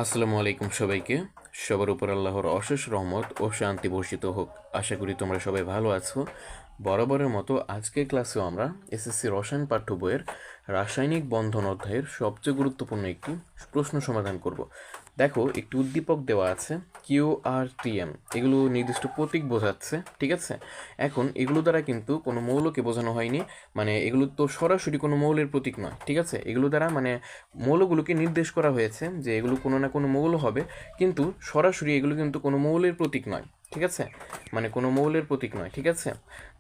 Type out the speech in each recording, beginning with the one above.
আসসালামু আলাইকুম সবাইকে। সবার উপর আল্লাহর অশেষ রহমত ও শান্তি বর্ষিত হোক। আশা করি তোমরা সবাই ভালো আছো। বরাবরের মতো আজকের ক্লাসেও আমরা এসএসসি রসায়ন পাঠ্য বইয়ের রাসায়নিক বন্ধন অধ্যায়ের সবচেয়ে গুরুত্বপূর্ণ একটি প্রশ্ন সমাধান করব। দেখো, একটি উদ্দীপক দেওয়া আছে কিউ আর টিএম, এগুলো নির্দিষ্ট প্রতীক বোঝাচ্ছে, ঠিক আছে। এখন এগুলো দ্বারা কিন্তু কোনো মৌলকে বোঝানো হয়নি, মানে এগুলো তো সরাসরি কোনো মৌলের প্রতীক নয়, ঠিক আছে। এগুলো দ্বারা মানে মৌলগুলোকে নির্দেশ করা হয়েছে যে এগুলো কোনো না কোনো মৌল হবে, কিন্তু সরাসরি এগুলো কিন্তু কোনো মৌলের প্রতীক নয়, ঠিক আছে। মানে কোনো মৌলের প্রতীক নয়, ঠিক আছে।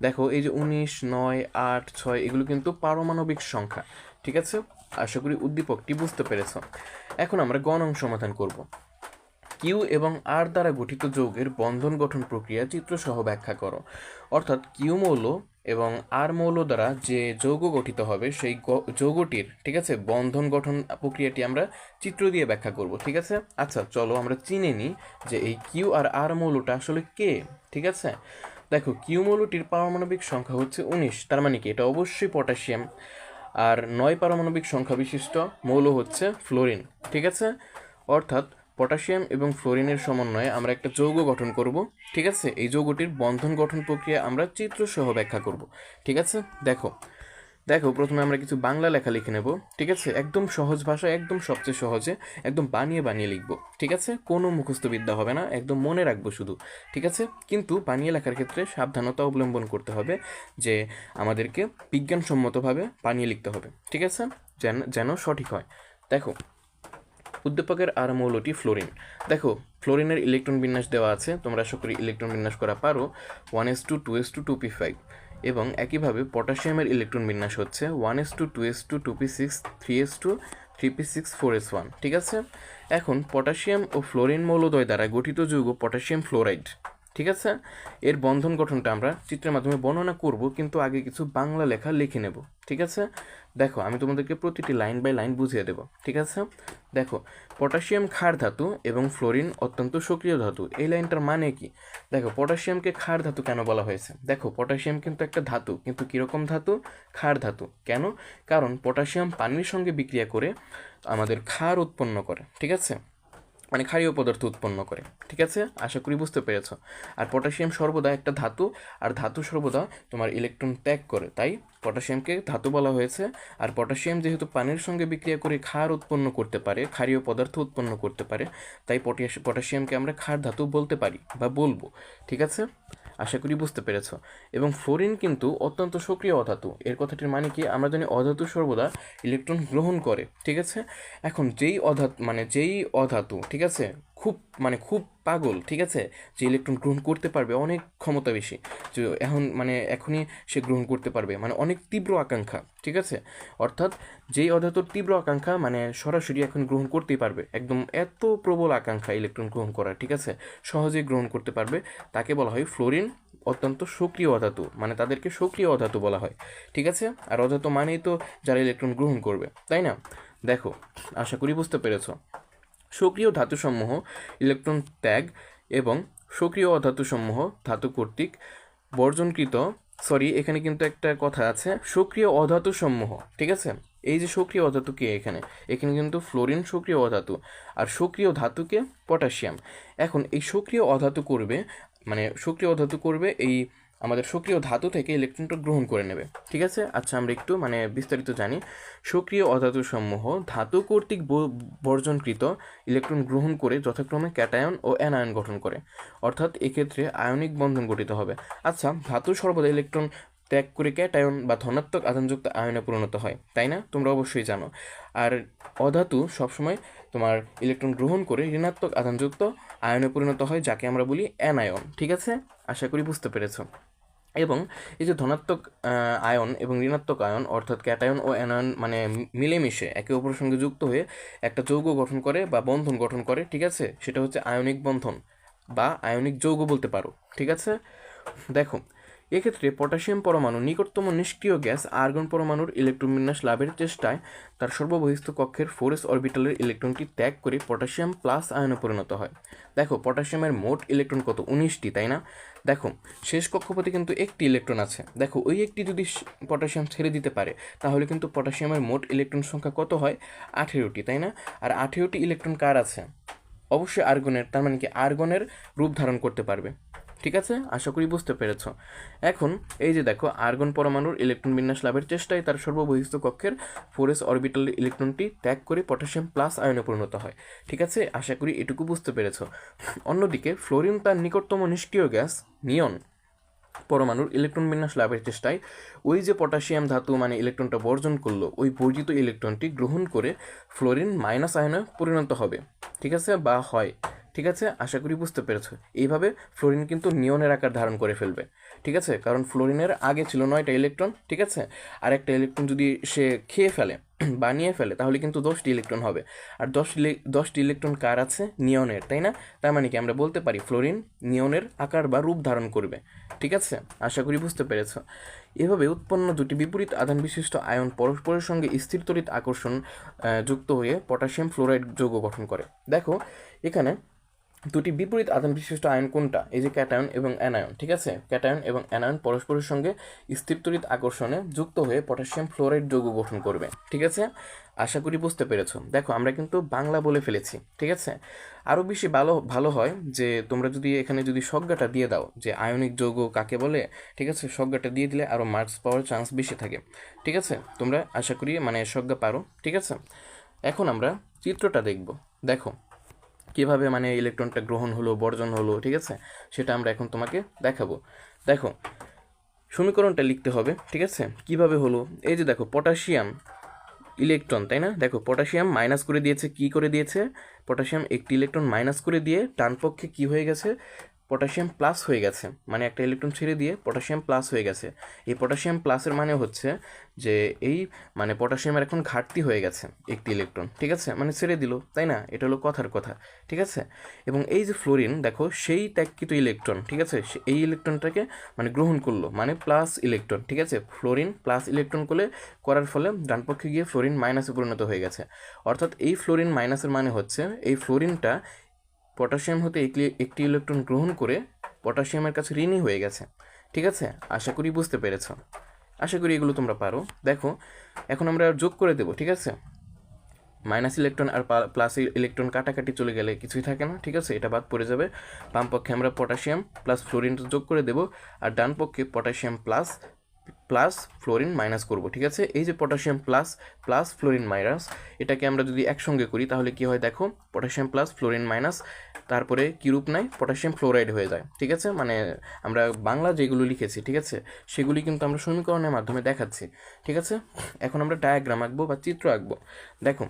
দেখো, এই যে 19, 9, 8, 6 এগুলো কিন্তু পারমাণবিক সংখ্যা, ঠিক আছে। আশা করি উদ্দীপকটি বুঝতে পেরেছ। এখন আমরা গ নং সমাধান করব। কিউ এবং আর দ্বারা গঠিত যৌগের বন্ধন গঠন প্রক্রিয়া চিত্রসহ ব্যাখ্যা করো। অর্থাৎ কিউ মৌল এবং আর মৌল দ্বারা যে যৌগ গঠিত হবে সেই যৌগটির, ঠিক আছে, বন্ধন গঠন প্রক্রিয়াটি আমরা চিত্র দিয়ে ব্যাখ্যা করব, ঠিক আছে। আচ্ছা, চলো আমরা চিনে নিই যে এই কিউ আর আর মৌলটা আসলে কে, ঠিক আছে। দেখো, কিউ মৌলটির পারমাণবিক সংখ্যা হচ্ছে 19, তার মানে কি এটা অবশ্যই পটাশিয়াম। আর 9 পারমাণবিক সংখ্যা বিশিষ্ট মৌল হচ্ছে ফ্লোরিন, ঠিক আছে। অর্থাৎ পটাশিয়াম এবং ফ্লোরিনের সমন্বয়ে আমরা একটা যৌগ গঠন করব, ঠিক আছে। এই যৌগটির বন্ধন গঠন প্রক্রিয়া আমরা চিত্রসহ ব্যাখ্যা করব, ঠিক আছে। দেখো দেখো প্রথমে আমরা কিছু বাংলা লেখা লিখে নেব, ঠিক আছে। একদম সহজ ভাষায়, একদম সবচেয়ে সহজে, একদম বানিয়ে বানিয়ে লিখবো, ঠিক আছে। কোনো মুখস্থ বিদ্যা হবে না, একদম মনে রাখবো শুধু, ঠিক আছে। কিন্তু বানিয়ে লেখার ক্ষেত্রে সাবধানতা অবলম্বন করতে হবে যে আমাদেরকে বিজ্ঞানসম্মতভাবে বানিয়ে লিখতে হবে, ঠিক আছে, যেন যেন সঠিক হয়। দেখো, উদ্দীপকের আর মৌলটি ফ্লোরিন। দেখো, ফ্লোরিনের ইলেকট্রন বিন্যাস দেওয়া আছে, তোমরা আশা করি ইলেকট্রন বিন্যাস করা পারো, 1s2 2s2 2p5। এবং একইভাবে পটাশিয়ামের ইলেকট্রন বিন্যাস হচ্ছে 1s2 2s2 2p6 3s2 3p6 4s1, ঠিক আছে। এখন পটাশিয়াম ও ফ্লোরিন মৌলদ্বয় দ্বারা গঠিত যৌগ পটাশিয়াম ফ্লোরাইড, ঠিক আছে। এর বন্ধন গঠনটা আমরা চিত্রের মাধ্যমে বর্ণনা করব, কিন্তু আগে কিছু বাংলা লেখা লিখে নেব, ঠিক আছে। দেখো, আমি তোমাদেরকে প্রতিটি লাইন বাই লাইন বুঝিয়ে দেব, ঠিক আছে। দেখো, পটাশিয়াম ক্ষার ধাতু এবং ফ্লোরিন অত্যন্ত সক্রিয় ধাতু, এই লাইনটার মানে কি? দেখো, পটাশিয়ামকে ক্ষার ধাতু কেন বলা হয়েছে? দেখো, পটাশিয়াম কিন্তু একটা ধাতু, কিন্তু কীরকম ধাতু? ক্ষার ধাতু। কেন? কারণ পটাশিয়াম পানির সঙ্গে বিক্রিয়া করে আমাদের ক্ষার উৎপন্ন করে, ঠিক আছে, মানে ক্ষারীয় পদার্থ উৎপন্ন করে, ঠিক আছে। আশা করি বুঝতে পেরেছ। আর পটাশিয়াম সর্বদা একটা ধাতু, আর ধাতু সর্বদা তোমার ইলেকট্রন ত্যাগ করে, তাই পটাশিয়ামকে ধাতু বলা হয়েছে। আর পটাশিয়াম যেহেতু পানির সঙ্গে বিক্রিয়া করে ক্ষার উৎপন্ন করতে পারে, ক্ষারীয় পদার্থ উৎপন্ন করতে পারে, তাই পটাশিয়ামকে আমরা ক্ষার ধাতু বলতে পারি বা বলবো, ঠিক আছে। আশা করি বুঝতে পেরেছ। এবং ফ্লোরিন কিন্তু অত্যন্ত সক্রিয় অধাতু, এর কথাটির মানে কি? আমরা জানি অধাতু সর্বদা ইলেকট্রন গ্রহণ করে, ঠিক আছে। এখন যেই অধাতু, ঠিক আছে, খুব পাগল, ঠিক আছে, যে ইলেকট্রন গ্রহণ করতে পারবে, অনেক ক্ষমতা বেশি, যে এখনই সে গ্রহণ করতে পারবে, মানে অনেক তীব্র আকাঙ্ক্ষা, ঠিক আছে। অর্থাৎ যেই অধাতুর তীব্র আকাঙ্ক্ষা, মানে সরাসরি এখন গ্রহণ করতেই পারবে, একদম এত প্রবল আকাঙ্ক্ষা ইলেকট্রন গ্রহণ করার, ঠিক আছে, সহজেই গ্রহণ করতে পারবে, তাকে বলা হয় ফ্লোরিন অত্যন্ত সক্রিয় অধাতু, মানে তাদেরকে সক্রিয় অধাতু বলা হয়, ঠিক আছে। আর অধাতু মানেই তো যারা ইলেকট্রন গ্রহণ করবে, তাই না? দেখো, আশা করি বুঝতে পেরেছ। সক্রিয় ধাতুসমূহ ইলেকট্রন ত্যাগ এবং সক্রিয় অধাতুসমূহ ধাতু কর্তৃক বর্জনকৃত, এখানে কিন্তু একটা কথা আছে, সক্রিয় অধাতুসমূহ, ঠিক আছে। এই যে সক্রিয় অধাতু কে? এখানে এখানে কিন্তু ফ্লোরিন সক্রিয় অধাতু, আর সক্রিয় ধাতুকে পটাশিয়াম। এখন এই সক্রিয় অধাতু করবে, মানে সক্রিয় অধাতু করবে এই আমাদের সক্রিয় ধাতু থেকে ইলেকট্রনটা গ্রহণ করে নেবে, ঠিক আছে। আচ্ছা, আমরা একটু মানে বিস্তারিত জানি। সক্রিয় অধাতুসমূহ ধাতু কর্তৃক বর্জনকৃত ইলেকট্রন গ্রহণ করে যথাক্রমে ক্যাটায়ন ও অ্যানায়ন গঠন করে, অর্থাৎ এক্ষেত্রে আয়নিক বন্ধন গঠিত হবে। আচ্ছা, ধাতু সর্বদা ইলেকট্রন ত্যাগ করে ক্যাটায়ন বা ধনাত্মক আধানযুক্ত আয়নে পরিণত হয়, তাই না? তোমরা অবশ্যই জানো। আর অধাতু সবসময় তোমার ইলেকট্রন গ্রহণ করে ঋণাত্মক আধানযুক্ত আয়নে পরিণত হয়, যাকে আমরা বলি অ্যানায়ন, ঠিক আছে। আশা করি বুঝতে পেরেছো। এবং এই যে ধনাত্মক আয়ন এবং ঋণাত্মক আয়ন, অর্থাৎ ক্যাটায়ন ও অ্যানায়ন, মানে মিলেমিশে একে অপরের সঙ্গে যুক্ত হয়ে একটা যৌগ গঠন করে বা বন্ধন গঠন করে, ঠিক আছে। সেটা হচ্ছে আয়নিক বন্ধন বা আয়নিক যৌগ বলতে পারো, ঠিক আছে। দেখো, এক্ষেত্রে পটাশিয়াম পরমাণু নিকটতম নিষ্ক্রিয় গ্যাস আর্গন পরমাণুর ইলেকট্রন বিন্যাস লাভের চেষ্টায় তার সর্ববহিস্থ কক্ষের 4s অরবিটালের ইলেকট্রনটি ত্যাগ করে পটাশিয়াম প্লাস আয়নে পরিণত হয়। দেখো, পটাশিয়ামের মোট ইলেকট্রন কত? 19টি, তাই না? দেখো, শেষ কক্ষপথে কিন্তু একটি ইলেকট্রন আছে। দেখো, ওই একটি যদি পটাশিয়াম ছেড়ে দিতে পারে, তাহলে কিন্তু পটাশিয়ামের মোট ইলেকট্রন সংখ্যা কত হয়? 18টি, তাই না? আর 18টি ইলেকট্রন কার আছে? অবশ্যই আর্গনের, তার মানে কি আর্গনের রূপ ধারণ করতে পারবে। ঠিক আছে, আশা করি বুঝতে পেরেছ। এখন এই যে দেখো, আর্গন পরমাণুর ইলেকট্রন বিন্যাস লাভের চেষ্টায় তার সর্ববহিস্থ কক্ষের 4s অরবিটাল ইলেকট্রনটি ত্যাগ করে পটাশিয়াম প্লাস আয়নে পরিণত হয়। ঠিক আছে, আশা করি এটুকু বুঝতে পেরেছ। অন্যদিকে ফ্লোরিন তার নিকটতম নিষ্ক্রিয় গ্যাস নিয়ন পরমাণুর ইলেকট্রন বিন্যাস লাভের চেষ্টায় ওই যে পটাশিয়াম ধাতু মানে ইলেকট্রনটা বর্জন করলো, ওই বর্জিত ইলেকট্রনটি গ্রহণ করে ফ্লোরিন মাইনাস আয়নে পরিণত হবে। ঠিক আছে, বা হয়। ঠিক আছে, আশা করি বুঝতে পেরেছো। এইভাবে ফ্লোরিন কিন্তু নিয়নের আকার ধারণ করে ফেলবে। ঠিক আছে, কারণ ফ্লোরিনের আগে ছিল 9টা ইলেকট্রন। ঠিক আছে, আর একটা ইলেকট্রন যদি সে খেয়ে ফেলে, বানিয়ে ফেলে, তাহলে কিন্তু 10টি ইলেকট্রন হবে। আর 10টি ইলেকট্রন কার আছে? নিয়নের, তাই না? তার মানে কি আমরা বলতে পারি ফ্লোরিন নিয়নের আকার বা রূপ ধারণ করবে। ঠিক আছে, আশা করি বুঝতে পেরেছ। এভাবে উৎপন্ন দুটি বিপরীত আধান বিশিষ্ট আয়ন পরস্পরের সঙ্গে স্থির তড়িৎ আকর্ষণ যুক্ত হয়ে পটাশিয়াম ফ্লোরাইড যৌগ গঠন করে। দেখো এখানে দুটি বিপরীত আধান বিশিষ্ট আয়ন কোনটা? এই যে ক্যাটায়ন এবং অ্যানায়ন। ঠিক আছে, ক্যাটায়ন এবং অ্যানায়ন পরস্পরের সঙ্গে স্থির তড়িৎ আকর্ষণে যুক্ত হয়ে পটাশিয়াম ফ্লোরাইড যৌগ গঠন করবে। ঠিক আছে, আশা করি বুঝতে পেরেছো। দেখো আমরা কিন্তু বাংলা বলে ফেলেছি। ঠিক আছে, আরও বেশি ভালো হয় যে তোমরা যদি এখানে যদি সংজ্ঞাটা দিয়ে দাও যে আয়নিক যৌগ কাকে বলে। ঠিক আছে, সংজ্ঞাটা দিয়ে দিলে আরও মার্কস পাওয়ার চান্স বেশি থাকে। ঠিক আছে, তোমরা আশা করি মানে সংজ্ঞা পারো। ঠিক আছে, এখন আমরা চিত্রটা দেখব। দেখো কীভাবে মানে ইলেকট্রনটা গ্রহণ হলো, বর্জন হলো। ঠিক আছে, সেটা আমরা এখন তোমাকে দেখাবো। দেখো সমীকরণটা লিখতে হবে। ঠিক আছে, কিভাবে হলো? এই যে দেখো পটাশিয়াম ইলেকট্রন, তাই না? দেখো পটাশিয়াম মাইনাস করে দিয়েছে, কি করে দিয়েছে? পটাশিয়াম একটি ইলেকট্রন মাইনাস করে দিয়ে ডান পক্ষে কি হয়ে গেছে? পটাশিয়াম প্লাস হয়ে গেছে, মানে একটা ইলেকট্রন ছেড়ে দিয়ে পটাশিয়াম প্লাস হয়ে গেছে। এই পটাশিয়াম প্লাসের মানে হচ্ছে যে এই মানে পটাশিয়ামের এখন ঘাটতি হয়ে গেছে একটি ইলেকট্রন। ঠিক আছে, মানে ছেড়ে দিল, তাই না? এটা হলো কথার কথা। ঠিক আছে, এবং এই যে ফ্লোরিন দেখো সেই ত্যাগকৃত ইলেকট্রন, ঠিক আছে, এই ইলেকট্রনটাকে মানে গ্রহণ করলো, মানে প্লাস ইলেকট্রন। ঠিক আছে, ফ্লোরিন প্লাস ইলেকট্রন করার ফলে ডান পক্ষে গিয়ে ফ্লোরিন মাইনাসে পরিণত হয়ে গেছে। অর্থাৎ এই ফ্লোরিন মাইনাসের মানে হচ্ছে এই ফ্লোরিনটা পটাশিয়াম হতে একটি ইলেকট্রন গ্রহণ করে পটাশিয়ামের কাছে ঋণী হয়ে গেছে। ঠিক আছে, আশা করি বুঝতে পেরেছ। আশা করি এগুলো তোমরা পারো। দেখো এখন আমরা যোগ করে দেবো। ঠিক আছে, মাইনাস ইলেকট্রন আর প্লাস ইলেকট্রন কাটাকাটি চলে গেলে কিছুই থাকে না। ঠিক আছে, এটা বাদ পড়ে যাবে। বাম পক্ষে আমরা পটাশিয়াম প্লাস ফ্লোরিন যোগ করে দেবো, আর ডান পক্ষে পটাশিয়াম প্লাস ফ্লোরিন মাইনাস করব। ঠিক আছে, এই যে পটাশিয়াম প্লাস ফ্লোরিন মাইনাস, এটাকে আমরা যদি একসঙ্গে করি তাহলে কি হয়? দেখো পটাশিয়াম প্লাস ফ্লোরিন মাইনাস, তারপরে কী রূপ নেয়? পটাশিয়াম ফ্লোরাইড হয়ে যায়। ঠিক আছে, মানে আমরা বাংলা যেগুলো লিখেছি, ঠিক আছে, সেগুলি কিন্তু আমরা সমীকরণের মাধ্যমে দেখাচ্ছি। ঠিক আছে, এখন আমরা ডায়াগ্রাম আঁকবো বা চিত্র আঁকবো। দেখো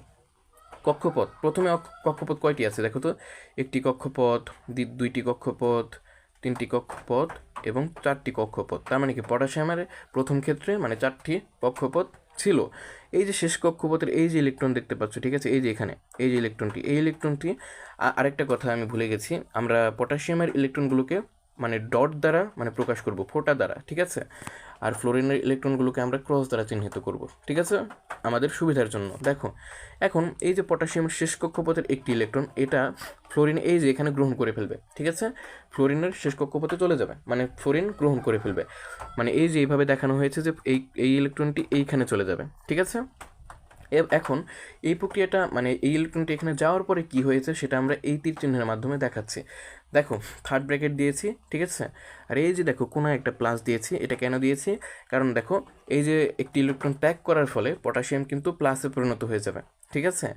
কক্ষপথ, প্রথমে কক্ষপথ কয়টি আছে দেখো তো? একটি কক্ষপথ, দুইটি কক্ষপথ, তিনটি কক্ষপথ এবং 4টি কক্ষপথ। তার মানে কি পটাশিয়ামের প্রথম ক্ষেত্রে মানে 4টি কক্ষপথ ছিল। এই যে শেষ কক্ষপথের এই যে ইলেকট্রন দেখতে পাচ্ছ, ঠিক আছে, এই যে এখানে এই যে ইলেকট্রনটি আরেকটা কথা আমি ভুলে গেছি, আমরা পটাশিয়ামের ইলেকট্রনগুলোকে মানে ডট দ্বারা মানে প্রকাশ করব, ফোঁটা দ্বারা। ঠিক আছে, আর ফ্লোরিনের ইলেকট্রনগুলোকে আমরা ক্রস দ্বারা চিহ্নিত করব। ঠিক আছে, আমাদের সুবিধার জন্য। দেখো এখন এই যে পটাশিয়ামের শেষ কক্ষপথের একটি ইলেকট্রন, এটা ফ্লোরিন এই যে এখানে গ্রহণ করে ফেলবে। ঠিক আছে, ফ্লোরিনের শেষ কক্ষপথে চলে যাবে, মানে ফ্লোরিন গ্রহণ করে ফেলবে, মানে এই যে এইভাবে দেখানো হয়েছে যে এই ইলেকট্রনটি এইখানে চলে যাবে। ঠিক আছে, এখন এই প্রক্রিয়াটা মানে এই ইলেকট্রনটি এখানে যাওয়ার পরে কি হয়েছে সেটা আমরা এই তীর চিহ্নের মাধ্যমে দেখাচ্ছি। দেখো থার্ড ব্র্যাকেট দিয়েছি। ঠিক আছে, আর এই যে দেখো কোনো একটা প্লাস দিয়েছি। এটা কেন দিয়েছি? কারণ দেখো এই যে একটি ইলেকট্রন ত্যাগ করার ফলে পটাশিয়াম কিন্তু প্লাসে পরিণত হয়ে যাবে। ঠিক আছে,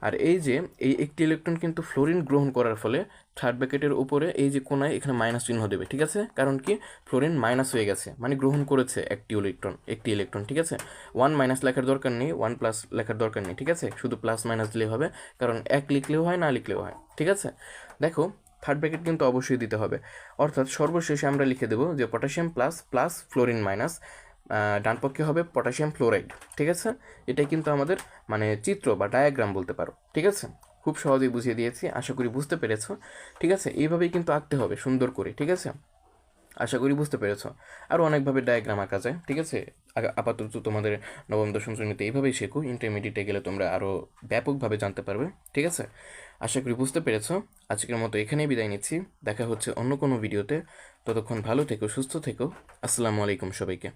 আর এই যে এই একটি ইলেকট্রন কিন্তু ফ্লোরিন গ্রহণ করার ফলে থার্ড ব্র্যাকেটের উপরে এই যে কোনায় এখানে মাইনাস চিহ্ন দেবে। ঠিক আছে, কারণ কি ফ্লোরিন মাইনাস হয়ে গেছে, মানে গ্রহণ করেছে একটি ইলেকট্রন। ঠিক আছে, 1 মাইনাস লেখার দরকার নেই, 1 প্লাস লেখার দরকার নেই। ঠিক আছে, শুধু প্লাস মাইনাস দিলেই হবে, কারণ এক লিখলেও হয়, না লিখলেও হয়। ঠিক আছে, দেখো থার্ড ব্র্যাকেট কিন্তু অবশ্যই দিতে হবে। অর্থাৎ সর্বশেষে আমরা লিখে দেবো যে পটাশিয়াম প্লাস ফ্লোরিন মাইনাস, ডান পক্ষে হবে পটাশিয়াম ফ্লোরাইড। ঠিক আছে, এটাই কিন্তু আমাদের মানে চিত্র বা ডায়াগ্রাম বলতে পারো। ঠিক আছে, খুব সহজেই বুঝিয়ে দিয়েছি, আশা করি বুঝতে পেরেছো। ঠিক আছে, এইভাবেই কিন্তু আঁকতে হবে সুন্দর করে। ঠিক আছে, আশা করি বুঝতে পেরেছো। আরও অনেকভাবে ডায়াগ্রাম আঁকা যায়। ঠিক আছে, আপাতত তোমাদের নবম দশম শ্রেণীতে এইভাবেই শেখো, ইন্টারমিডিয়েটে গেলে তোমরা আরও ব্যাপকভাবে জানতে পারবে। ঠিক আছে, আশা করি বুঝতে পেরেছো। আজকের মতো এখানেই বিদায় নিচ্ছি, দেখা হচ্ছে অন্য কোনো ভিডিওতে। ততক্ষণ ভালো থেকো, সুস্থ থেকো। আসসালামু আলাইকুম সবাইকে।